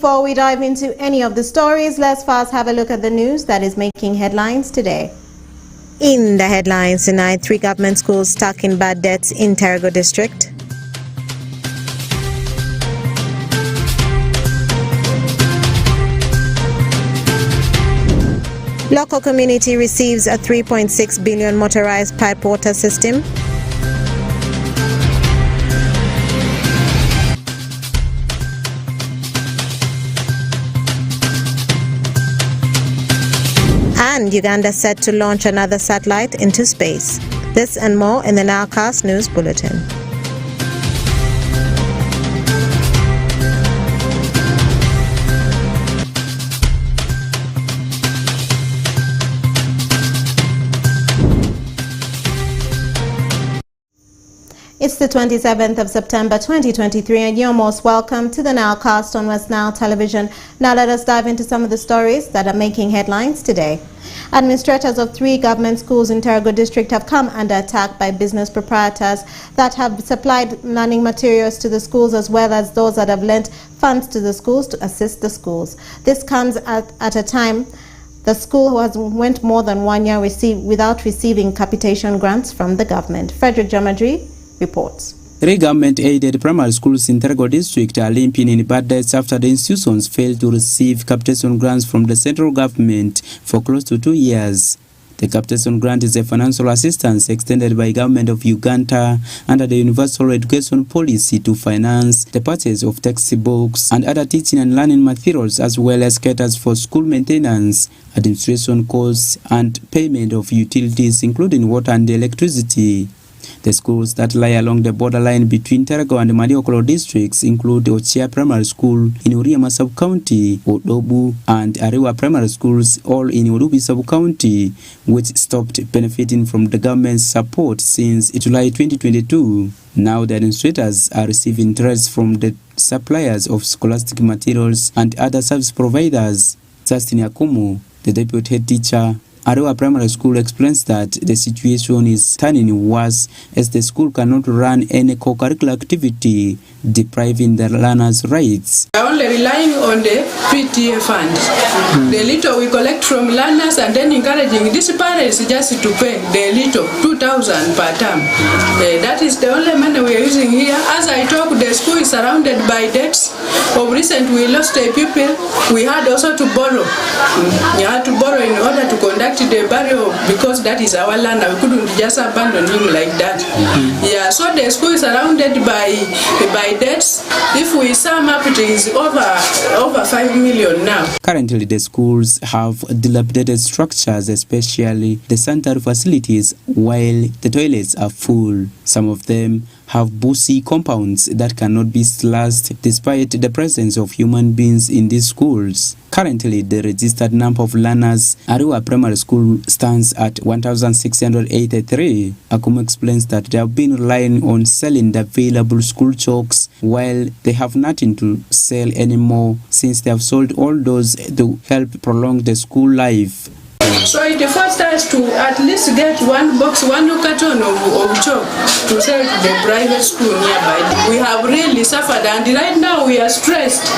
Before we dive into any of the stories, let's first have a look at the news that is making headlines today. In the headlines tonight, 3 government schools stuck in bad debts in Terego district. Local community receives a 3.6 billion motorized pipe water system. And Uganda set to launch another satellite into space. This and more in the NILE CAST News Bulletin. It's the 27th of September 2023 and you're most welcome to the NILE Cast on West Nile Television. Now let us dive into some of the stories that are making headlines today. Administrators of 3 government schools in Terego district have come under attack by business proprietors that have supplied learning materials to the schools as well as those that have lent funds to the schools to assist the schools. This comes at a time the school went more than 1 year without receiving capitation grants from the government. Frederick Jamadri reports. 3 government-aided primary schools in Terego district are limping in bad debts after the institutions failed to receive capitation grants from the central government for close to 2 years. The capitation grant is a financial assistance extended by government of Uganda under the Universal Education Policy to finance the purchase of textbooks and other teaching and learning materials, as well as caters for school maintenance, administration costs, and payment of utilities, including water and electricity. The schools that lie along the borderline between Terego and Mariokolo districts include Ochia Primary School in Uriama Sub-County, Odobu, and Ariwa Primary Schools, all in Urubi Sub-County, which stopped benefiting from the government's support since July 2022. Now the administrators are receiving interest from the suppliers of scholastic materials and other service providers. Justin Yakumu, the deputy head teacher, Ariwa Primary School, explains that the situation is turning worse as the school cannot run any co-curricular activity, depriving the learners' rights. We are only relying on the PTA fund. The little we collect from learners and then encouraging these parents just to pay the little 2,000 per term. That is the only money we are using here. As I talk, the school is surrounded by debts. Of recent, we lost a pupil. We had also to borrow. We had to borrow in order to conduct the burial because that is our land. We couldn't just abandon him like that. Yeah, so the school is surrounded by debts. If we sum up, it is over 5 million now. Currently, the schools have dilapidated structures, especially the sanitary facilities, while the toilets are full. Some of them have bussy compounds that cannot be slashed despite the presence of human beings in these schools. Currently, the registered number of learners at Ariwa Primary School stands at 1,683. Akumu explains that they have been relying on selling the available school chalks while they have nothing to sell anymore since they have sold all those to help prolong the school life. So it forced us to at least get one carton of chalk to sell to the private school nearby. We have really suffered and right now we are stressed.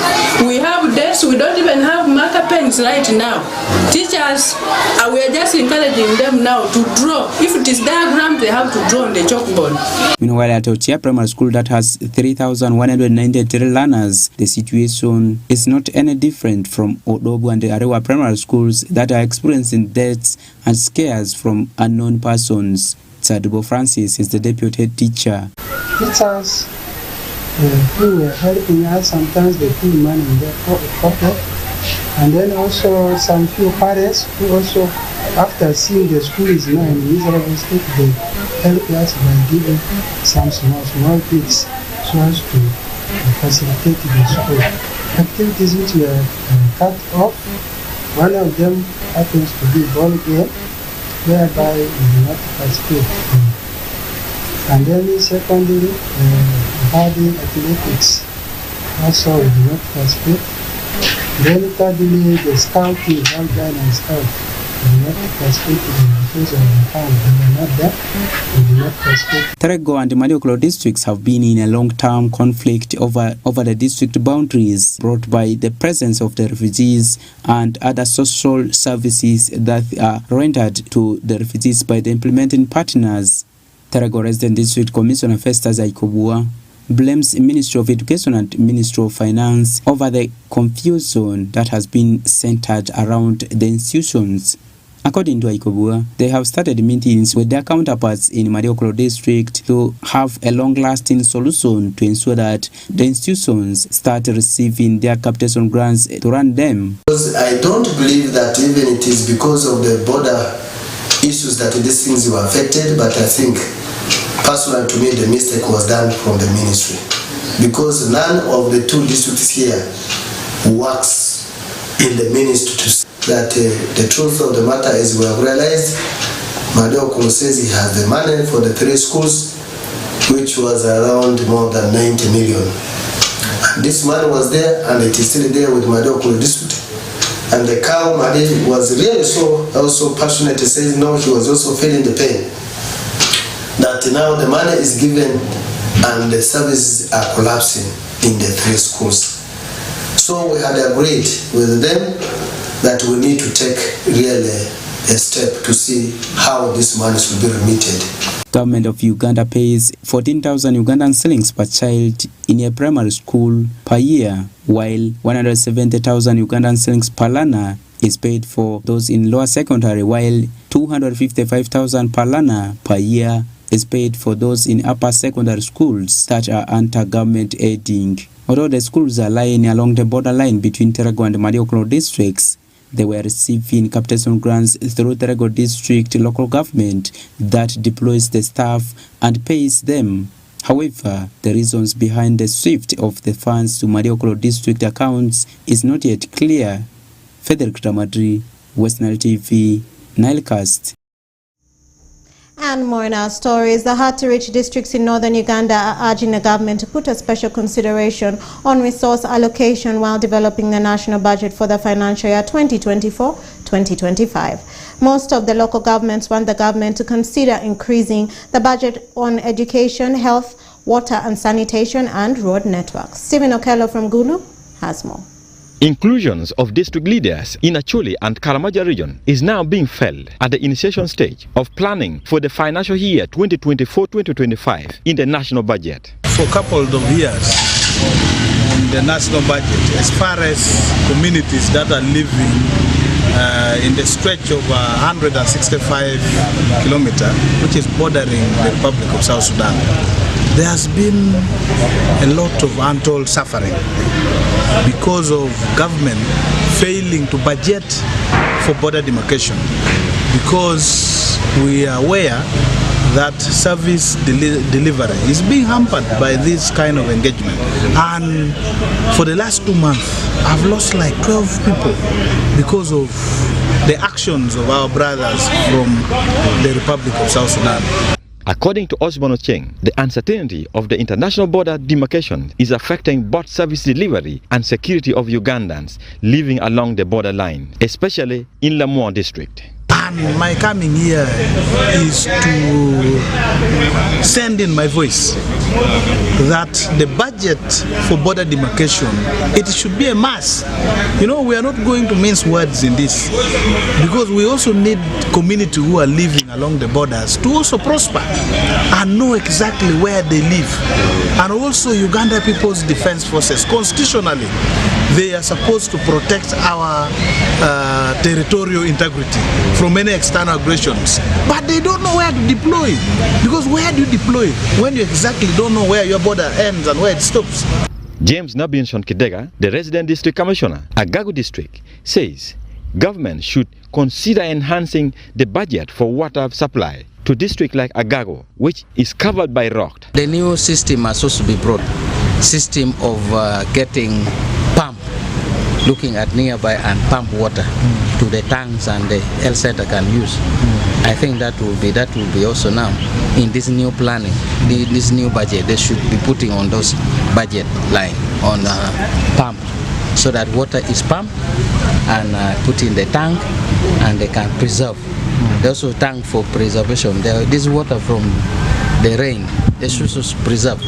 We have debts, we don't even have marker pens right now. Teachers, we are just encouraging them now to draw. If it is diagram, they have to draw on the chalkboard. Meanwhile, at Ochia Primary School that has 3,193 learners, the situation is not any different from Odobu and the Ariwa Primary Schools that are experiencing deaths and scares from unknown persons. Tsadubo Francis is the deputy head teacher. Teachers who were helping us, sometimes they put money in their pocket. And then also some few parents who also, after seeing the school is now in miserable state, they help us by giving some small bits so as to facilitate the school. Activities which were cut off, one of them happens to be ball game, whereby we do not participate. And then secondly, having athletics, also we do not participate. Then thirdly, the scouting, Alpine and Scout, Terego and Mariokolo districts have been in a long-term conflict over the district boundaries brought by the presence of the refugees and other social services that are rendered to the refugees by the implementing partners. Terego Resident District Commissioner Festus Aikobua blames Ministry of Education and Ministry of Finance over the confusion that has been centered around the institutions. According to Aikobua, they have started meetings with their counterparts in Mariokolo district to have a long-lasting solution to ensure that the institutions start receiving their capitation grants to run them. Because I don't believe that even it is because of the border issues that these things were affected, but I think personally to me the mistake was done from the ministry, because none of the two districts here works in the ministry to see that the truth of the matter is we have realized Mariokolo says he has the money for the 3 schools, which was around more than 90 million. And this money was there and it is still there with Mariokolo district. And the cow Mari was really so also passionate to say no, he was also feeling the pain that now the money is given and the services are collapsing in the 3 schools. So we had agreed with them that we need to take really a step to see how this money should be remitted. Government of Uganda pays 14,000 Ugandan shillings per child in a primary school per year, while 170,000 Ugandan shillings per learner is paid for those in lower secondary, while 255,000 per learner per year is paid for those in upper secondary schools that are under government aiding. Although the schools are lying along the borderline between Terego and Mariokolo districts, they were receiving capitation grants through Terego district local government that deploys the staff and pays them. However, the reasons behind the shift of the funds to Mariokolo district accounts is not yet clear. Frederick Ramadri, West Nile TV, NILE CAST. And more in our stories. The hard-to-reach districts in northern Uganda are urging the government to put a special consideration on resource allocation while developing the national budget for the financial year 2024-2025. Most of the local governments want the government to consider increasing the budget on education, health, water and sanitation and road networks. Stephen Okello from Gulu has more. Inclusions of district leaders in Acholi and Karamaja region is now being felt at the initiation stage of planning for the financial year 2024-2025 in the national budget. For a couple of years in the national budget, as far as communities that are living in the stretch of 165 kilometers, which is bordering the Republic of South Sudan, there has been a lot of untold suffering because of government failing to budget for border demarcation, because we are aware that service delivery is being hampered by this kind of engagement. And for the last 2 months, I've lost like 12 people because of the actions of our brothers from the Republic of South Sudan. According to Osborne Ocheng, the uncertainty of the international border demarcation is affecting both service delivery and security of Ugandans living along the borderline, especially in Lamoa district. And my coming here is to send in my voice that the budget for border demarcation, it should be a mass. You know, we are not going to mince words in this, because we also need community who are living along the borders to also prosper and know exactly where they live. And also Uganda People's Defense Forces, constitutionally, they are supposed to protect our territorial integrity from any external aggressions. But they don't know where to deploy. Because where do you deploy when you exactly don't know where your border ends and where it stops? James Nabinson Kidega, the resident district commissioner, Agago district, says government should consider enhancing the budget for water supply to districts like Agago, which is covered by rock. The new system is supposed to be brought, system of getting pump, looking at nearby and pump water to the tanks and the health center can use. I think that will be also now in this new planning, this new budget. They should be putting on those budget line on pump so that water is pumped and put in the tank, and they can preserve. They also tank for preservation. This water from the rain, they should preserve.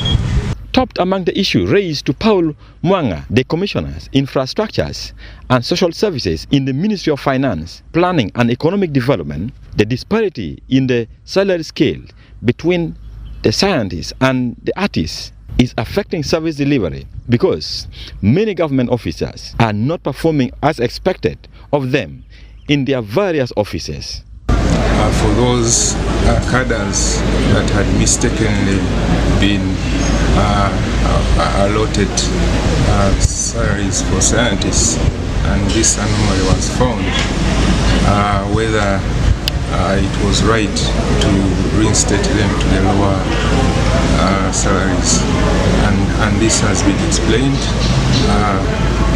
Topped among the issue raised to Paul Mwanga, the Commissioners, Infrastructures and Social Services in the Ministry of Finance, Planning and Economic Development, the disparity in the salary scale between the scientists and the artists is affecting service delivery because many government officers are not performing as expected of them in their various offices. For those cadres that had mistakenly been allotted salaries for scientists, and this anomaly was found, whether it was right to reinstate them to the lower salaries, and this has been explained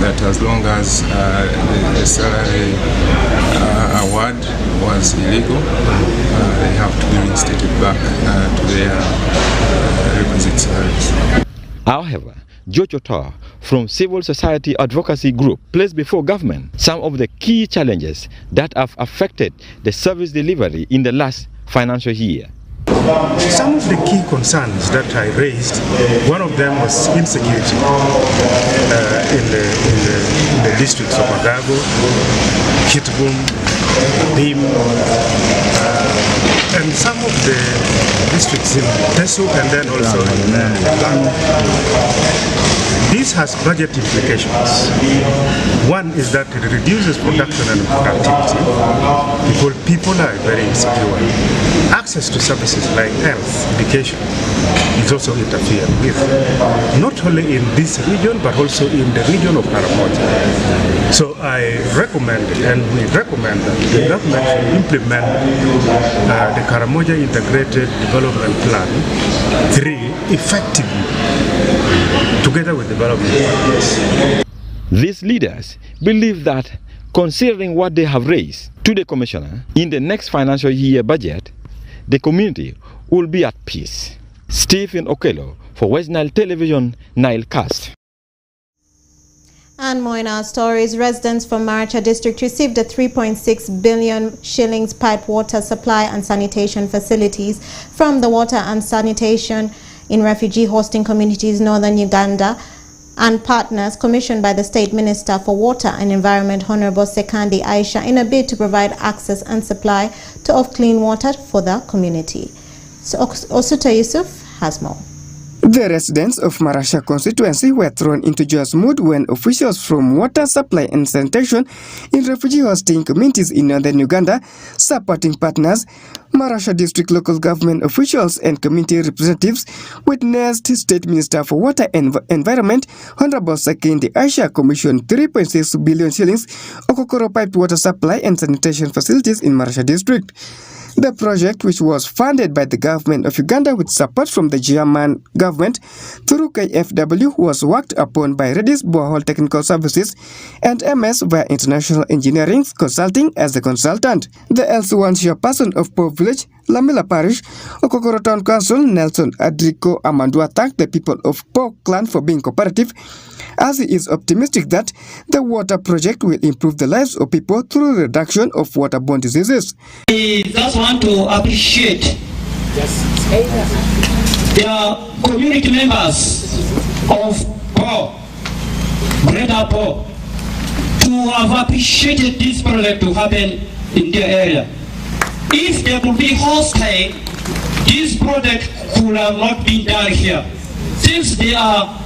that as long as the salary award was illegal, they have to be reinstated back to their requisite salaries. However, Jojo Tor from Civil Society Advocacy Group placed before government some of the key challenges that have affected the service delivery in the last financial year. Some of the key concerns that I raised, one of them was insecurity in the districts of Agago, Kitgum, Bim, and some of the districts in Tesuk and then also in Lamu. This has budget implications. One is that it reduces production and productivity because people are very insecure. Access to services like health, education is also interfered with, not only in this region but also in the region of Karamoja. So I recommend, and we recommend, that the government should implement the Karamoja Integrated Development Plan 3 effectively, together with development partners. These leaders believe that, considering what they have raised to the Commissioner in the next financial year budget, the community will be at peace. Stephen Okello for West Nile Television, NILE CAST. And more in our stories, residents from Maracha district received a 3.6 billion shillings pipe water supply and sanitation facilities from the Water and Sanitation in Refugee Hosting Communities Northern Uganda and partners commissioned by the State Minister for Water and Environment, Honorable Sekandi Aisha, in a bid to provide access and supply of clean water for the community. So Osuta Yusuf has more. The residents of Marasha constituency were thrown into joyous mood when officials from Water Supply and Sanitation in refugee hosting communities in northern Uganda, supporting partners, Marasha district local government officials and community representatives witnessed State Minister for Water and Environment, Honorable Sekindi Aisha, commissioned 3.6 billion shillings Okokoro piped water supply and sanitation facilities in Marasha district. The project, which was funded by the government of Uganda with support from the German government through KfW, was worked upon by Redis Borehole Technical Services and MS via International Engineering Consulting as the consultant. The LC1 chairperson of Po Village, Lamila Parish, Okokoro Town Council, Nelson Adrico Amandua, thanked the people of Po clan for being cooperative, as he is optimistic that the water project will improve the lives of people through the reduction of waterborne diseases. I just want to appreciate the community members of Po, Greater Po, to have appreciated this project to happen in their area. If they could be hostile, this project could have not been done here. Since they are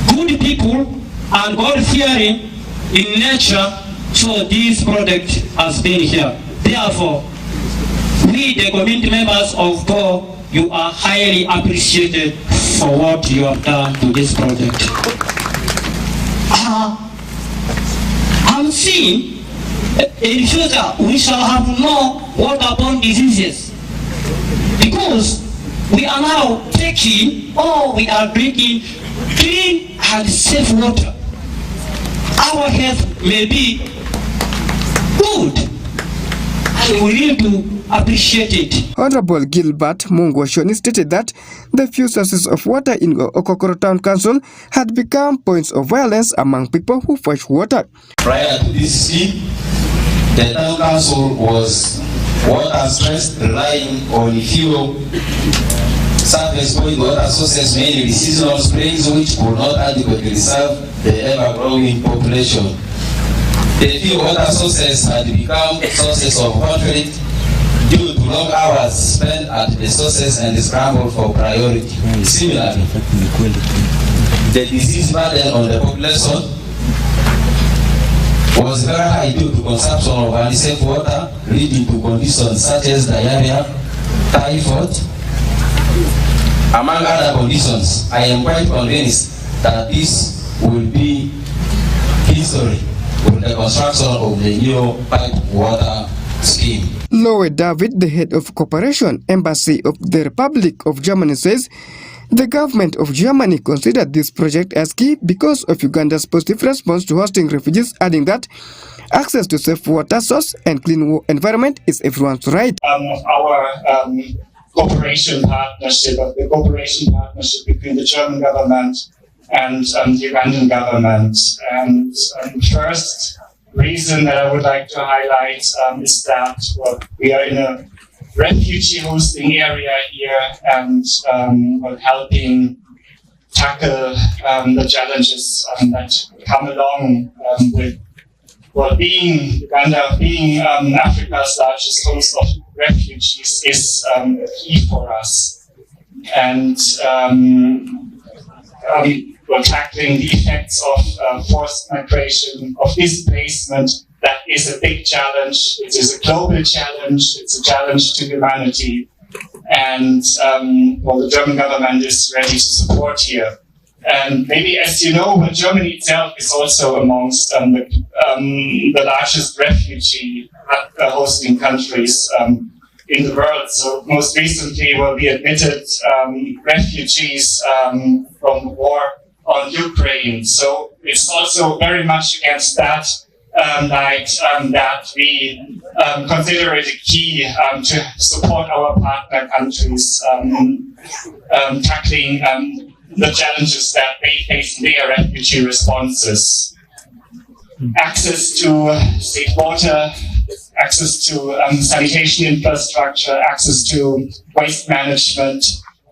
good people and God-fearing in nature, so this project has been here. Therefore, we, the community members of Po, you are highly appreciated for what you have done to this project. I'm seeing in future we shall have no waterborne diseases because we are now taking or we are drinking clean and safe water. Our health may be good and we need to appreciate it. Honorable Gilbert Mungwashoni stated that the few sources of water in Okokoro Town Council had become points of violence among people who fetch water. Prior to this scheme, the town council was water stressed, relying on few surface point water sources, mainly seasonal springs, which could not adequately serve the ever-growing population. The few water sources had become sources of conflict due to long hours spent at the sources and the scramble for priority. Similarly, the disease burden on the population was very high due to consumption of unsafe water, leading to conditions such as diarrhea, typhoid, among other conditions. I am quite convinced that this will be history with the construction of the new pipe water scheme. Lowe David, the head of Cooperation Embassy of the Republic of Germany, says the government of Germany considered this project as key because of Uganda's positive response to hosting refugees, adding that access to safe water source and clean environment is everyone's right. Our cooperation partnership, the cooperation partnership between the German government and the Ugandan government. And first reason that I would like to highlight is that we are in a refugee hosting area here and helping tackle the challenges that come along with being Uganda, being Africa's largest host of refugees is key for us. And we're tackling the effects of forced migration, of displacement. That is a big challenge. It is a global challenge. It's a challenge to humanity. And the German government is ready to support here. And maybe, as you know, Germany itself is also amongst the largest refugee hosting countries in the world. So most recently, we admitted refugees from the war on Ukraine. So it's also very much against that that we consider it a key to support our partner countries tackling the challenges that they face in their refugee responses. Access to safe water, access to sanitation infrastructure, access to waste management,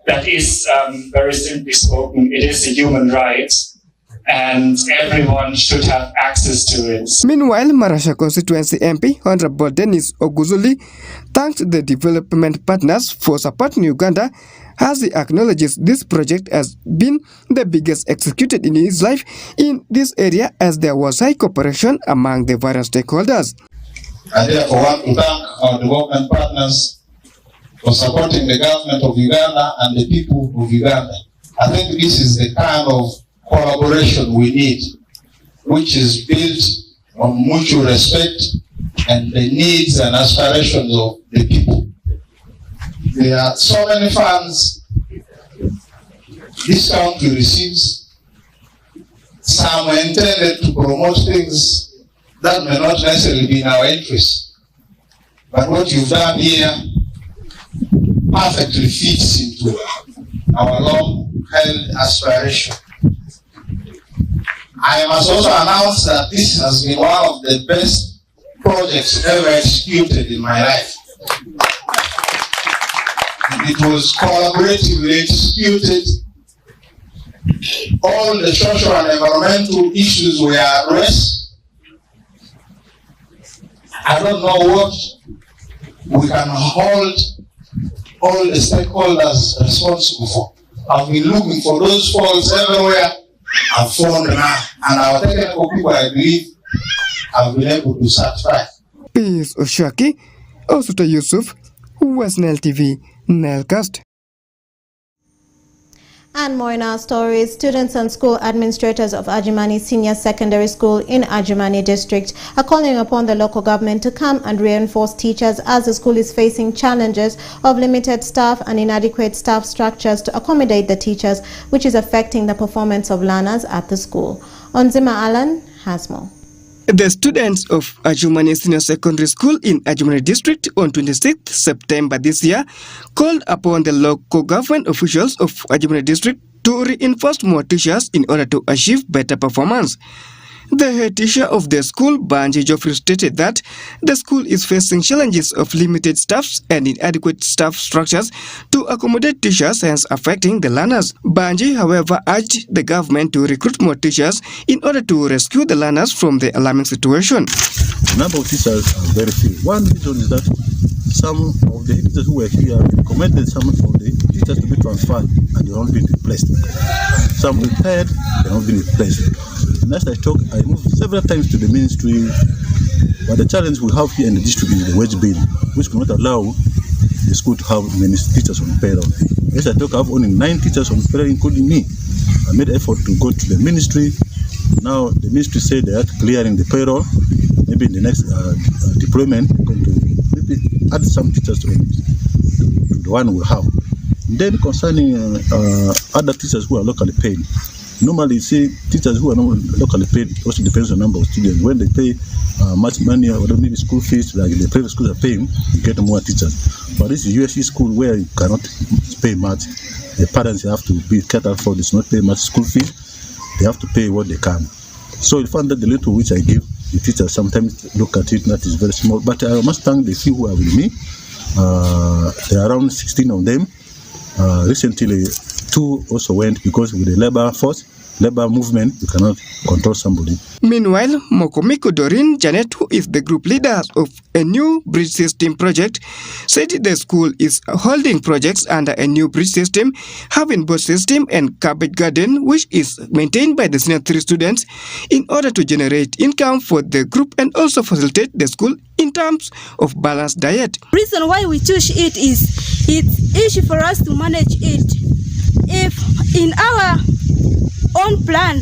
that is, very simply spoken, it is a human right. And everyone should have access to it. Meanwhile, Marasha constituency MP Honorable Dennis Oguzuli thanked the development partners for supporting Uganda, as he acknowledges this project has been the biggest executed in his life in this area, as there was high cooperation among the various stakeholders. I therefore want to thank our development partners for supporting the government of Uganda and the people of Uganda. I think this is the kind of collaboration we need, which is built on mutual respect and the needs and aspirations of the people. There are so many funds this country receives. Some are intended to promote things that may not necessarily be in our interest. But what you've done here perfectly fits into our long-held aspiration. I must also announce that this has been one of the best projects ever executed in my life. It was collaboratively executed. All the social and environmental issues were addressed. I don't know what we can hold all the stakeholders responsible for. I've been looking for those faults everywhere. I've found them now, and our technical people, I believe, have been able to satisfy. Peace Oshaki, Osuta Yusuf, West Nile TV, NILE CAST. And more in our stories, students and school administrators of Ajimani Senior Secondary School in Ajimani District are calling upon the local government to come and reinforce teachers, as the school is facing challenges of limited staff and inadequate staff structures to accommodate the teachers, which is affecting the performance of learners at the school. Onzima Alan has more. The students of Ajumani Senior Secondary School in Ajumani District on 26th September this year called upon the local government officials of Ajumani District to reinforce more teachers in order to achieve better performance. The head teacher of the school, Banji Joffrey, stated that the school is facing challenges of limited staffs and inadequate staff structures to accommodate teachers, hence affecting the learners. Banji, however, urged the government to recruit more teachers in order to rescue the learners from the alarming situation. The number of teachers are very few. One reason is that some of the teachers who were here recommended some of the teachers to be transferred and they have not been replaced. Some retired, they have not been replaced. And as I talk, I moved several times to the ministry, but the challenge we have here in the district is the wage bill, which cannot allow the school to have many teachers on payroll. As I talk, I have only 9 teachers on payroll, including me. I made effort to go to the ministry. Now the ministry said they are clearing the payroll. Maybe in the next deployment, we're going to maybe add some teachers to the one we have. Then concerning other teachers who are locally paid, normally you see teachers who are not locally paid also depends on the number of students. When they pay much money or maybe school fees like the private schools are paying, you get more teachers. But this is USC school where you cannot pay much. The parents have to be catered for this, not pay much school fees. They have to pay what they can. So you find that the little which I give, the teachers sometimes look at it, that is very small. But I must thank the few who are with me. There are around 16 of them. Recently, 2 also went because with the labor movement, you cannot control somebody. Meanwhile, Mokomiko Doreen Janet, who is the group leader of a new bridge system project, said the school is holding projects under a new bridge system, having boat system and cabbage garden, which is maintained by the senior 3 students in order to generate income for the group and also facilitate the school in terms of balanced diet. Reason why we choose it is it's easy for us to manage it. If in our own plan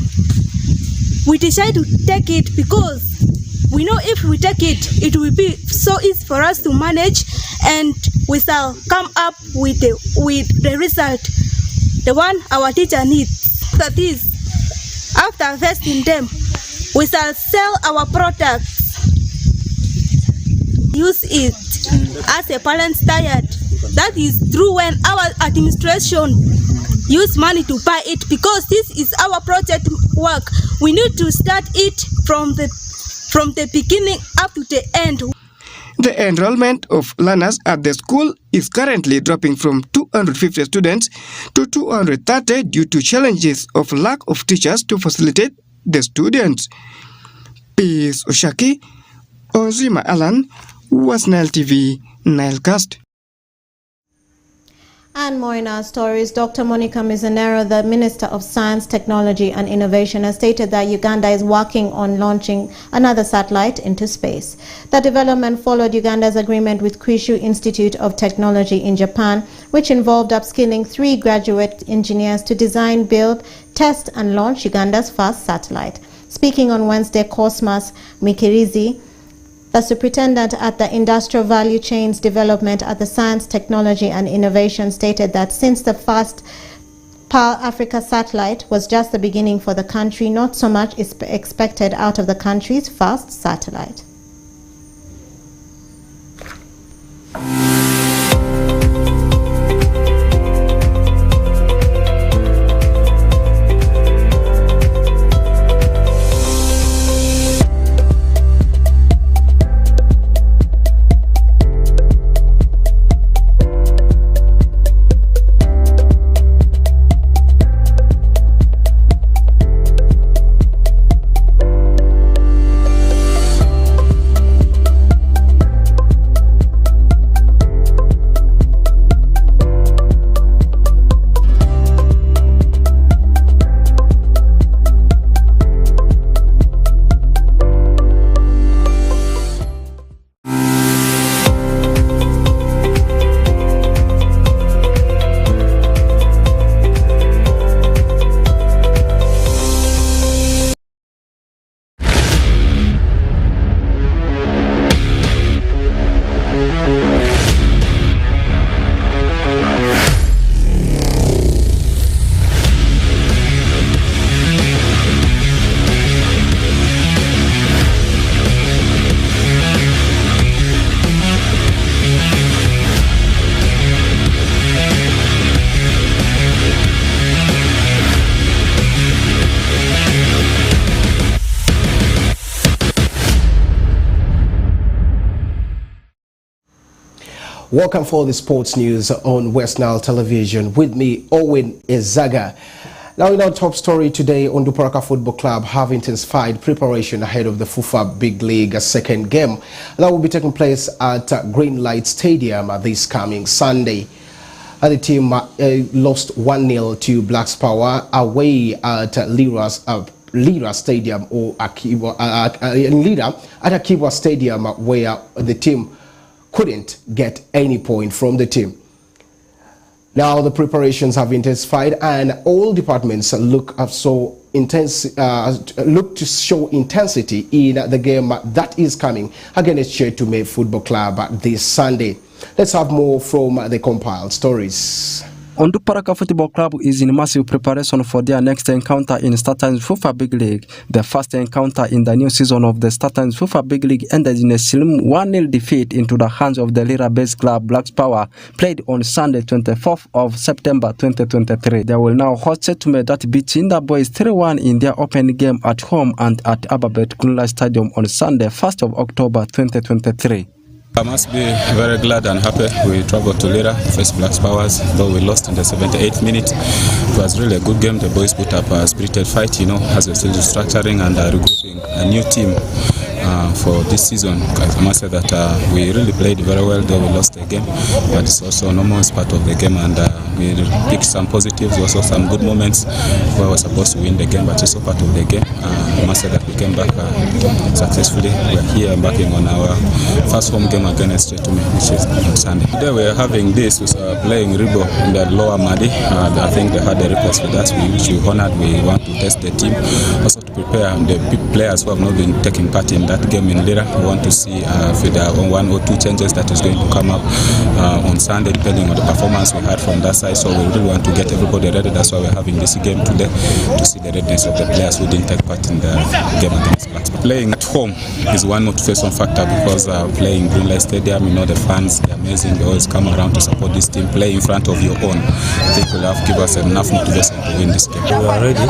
we decide to take it, because we know if we take it, it will be so easy for us to manage, and we shall come up with the result, the one our teacher needs. That is, after investing them, we shall sell our products, use it as a balanced diet. That is true when our administration use money to buy it, because this is our project work. We need to start it from the beginning up to the end. The enrollment of learners at the school is currently dropping from 250 students to 230 due to challenges of lack of teachers to facilitate the students. Peace Oshaki, Ozima Alan, was Nile TV, Nile Cast. And more in our stories, Dr. Monica Mizanero, the Minister of Science, Technology and Innovation, has stated that Uganda is working on launching another satellite into space. The development followed Uganda's agreement with Kyushu Institute of Technology in Japan, which involved upskilling 3 graduate engineers to design, build, test and launch Uganda's first satellite. Speaking on Wednesday, Cosmas Mikirizi, the superintendent at the Industrial Value Chains Development at the Science, Technology and Innovation, stated that since the first Pearl Africa satellite was just the beginning for the country, not so much is expected out of the country's first satellite. Welcome for the sports news on West Nile Television. With me, Owen Ezaga. Now in our top story today, Onduparaka Football Club have intensified preparation ahead of the FUFA Big League second game that will be taking place at Green Light Stadium this coming Sunday. The team lost 1-0 to Blacks Power away at Lira Stadium or in Lira at Akiwa Stadium, where the team couldn't get any point from the team. Now the preparations have intensified and all departments look to show intensity in the game that is coming against Chetume Football Club this Sunday. Let's have more from the compiled stories. Onduparaka Football Club is in massive preparation for their next encounter in StarTimes FUFA Big League. The first encounter in the new season of the StarTimes FUFA Big League ended in a slim 1-0 defeat into the hands of the Lira-based club Blacks Power, played on Sunday 24th of September 2023. They will now host Chetume that beating the boys 3-1 in their open game at home and at Ababet Kunla Stadium on Sunday 1st of October 2023. I must be very glad and happy. We traveled to Lira, faced Blacks Powers, though we lost in the 78th minute. It was really a good game. The boys put up a spirited fight, as we're still restructuring and regrouping a new team for this season. I must say that we really played very well, though we lost the game, but it's also normal, it's part of the game, and we picked some positives, also some good moments where we're supposed to win the game, but it's also part of the game. I must say that we came back successfully. We're here embarking on our first home game against Chetume, which is on Sunday. Today we're having this, we're playing Ribo in the lower Madi. I think they had a request with us, which we honored. We want to test the team, also to prepare the players who have not been taking part in that game in Lira. We want to see if there are 1 or 2 changes that is going to come up on Sunday, depending on the performance we had from that side. So we really want to get everybody ready. That's why we're having this game today, to see the readiness of the players who didn't take part in the game against Blacks. Playing at home is one motivation factor, because playing Green Light Stadium, the fans, they're amazing. They always come around to support this team. Play in front of your own. I think we'll have give us enough motivation to win this game. We are ready.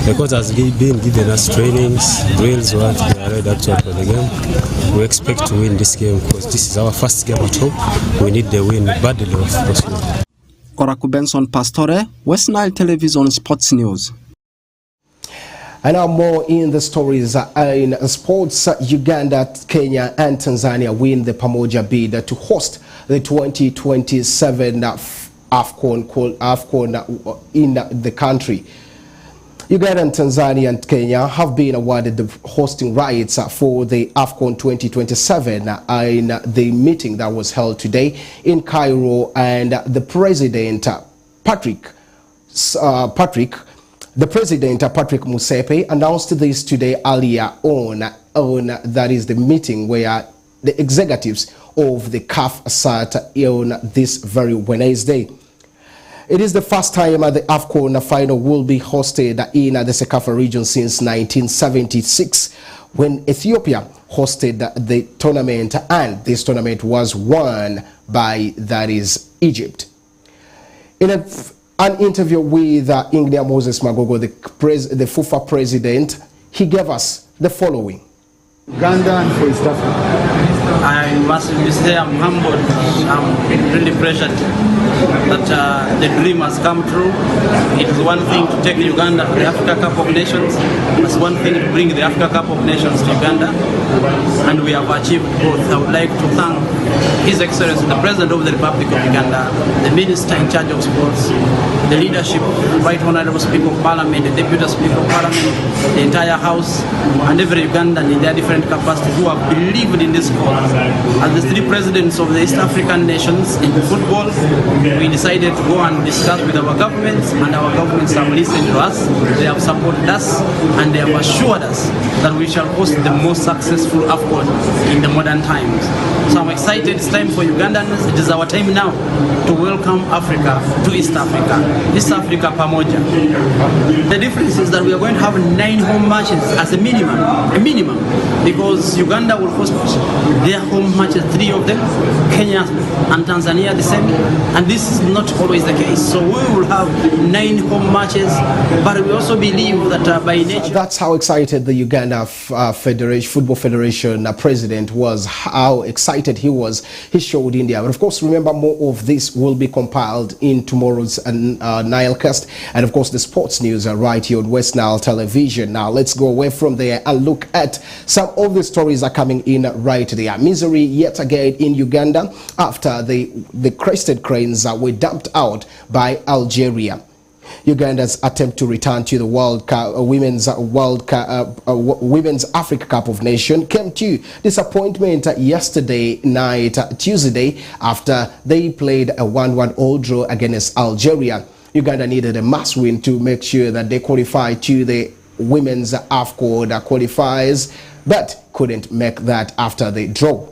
The coach has been giving us trainings, drills, we are ready actually for the game. We expect to win this game because this is our first game at home. We need the win badly, of course. Oraku Benson Pastore, West Nile Television Sports News. And now more in the stories in sports. Uganda, Kenya and Tanzania win the Pamoja bid to host the 2027 AFCON in the country. Uganda and Tanzania and Kenya have been awarded the hosting rights for the AFCON 2027 in the meeting that was held today in Cairo, and the President Patrick Musepe announced this today earlier on that is the meeting where the executives of the CAF sat on this very Wednesday. It is the first time the AFCON final will be hosted in the Sekafa region since 1976, when Ethiopia hosted the tournament, and this tournament was won by, that is, Egypt. In an interview with Inglia Moses Magogo, the FUFA president, he gave us the following. Uganda and for East Africa. I must say I'm humbled. I'm really pressured that the dream has come true. It is one thing to take Uganda to the Africa Cup of Nations. It's one thing to bring the Africa Cup of Nations to Uganda. And we have achieved both. I would like to thank His Excellency, the President of the Republic of Uganda, the Minister in charge of sports, the leadership, Right Honorable Speaker of Parliament, the Deputy Speaker of Parliament, the entire House, and every Ugandan in their different capacities who have believed in this cause. As the 3 presidents of the East African nations in football, we decided to go and discuss with our governments, and our governments have listened to us. They have supported us, and they have assured us that we shall host the most successful AFCON in the modern times. So I'm excited. It's time for Ugandans. It is our time now to welcome Africa to East Africa. East Africa Pamoja. The difference is that we are going to have 9 home matches as a minimum, because Uganda will host their home matches, 3 of them, Kenya and Tanzania the same, and this is not always the case. So we will have 9 home matches, but we also believe that by nature... That's how excited the Uganda Football Federation president was, how excited excited he showed India. But of course, remember, more of this will be compiled in tomorrow's NILE CAST, and of course the sports news are right here on West Nile Television. Now let's go away from there and look at some of the stories are coming in right there. Misery yet again in Uganda after the crested cranes were dumped out by Algeria. Uganda's attempt to return to the Women's Africa Cup of Nations came to disappointment yesterday night, Tuesday, after they played a 1-1 draw against Algeria. Uganda needed a must win to make sure that they qualify to the Women's AFCON qualifiers, but couldn't make that after the draw.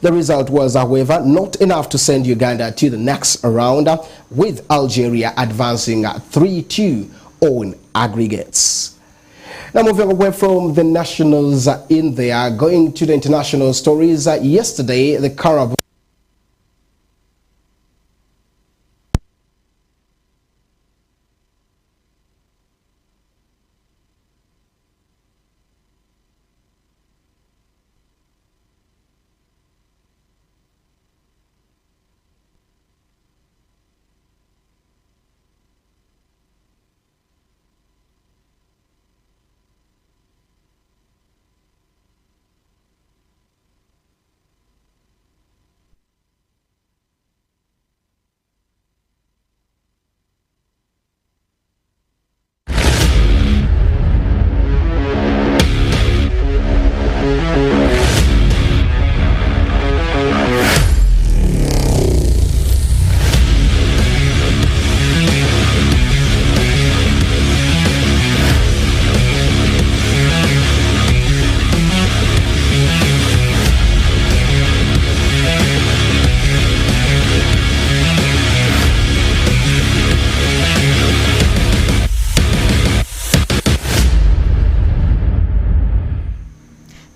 The result was, however, not enough to send Uganda to the next round, with Algeria advancing 3-2 on aggregates. Now moving away from the nationals in there, going to the international stories. Yesterday, the Carabao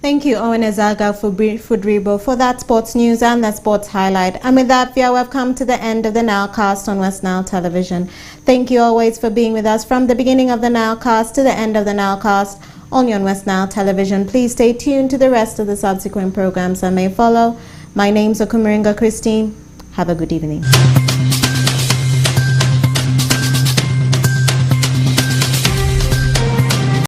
Thank you, Owen Ezaga Fudribo, for that sports news and that sports highlight. And with that, we have come to the end of the NILE Cast on West Nile Television. Thank you always for being with us from the beginning of the NILE Cast to the end of the NILE Cast, only on West Nile Television. Please stay tuned to the rest of the subsequent programs that may follow. My name's Okumiringa Christine. Have a good evening.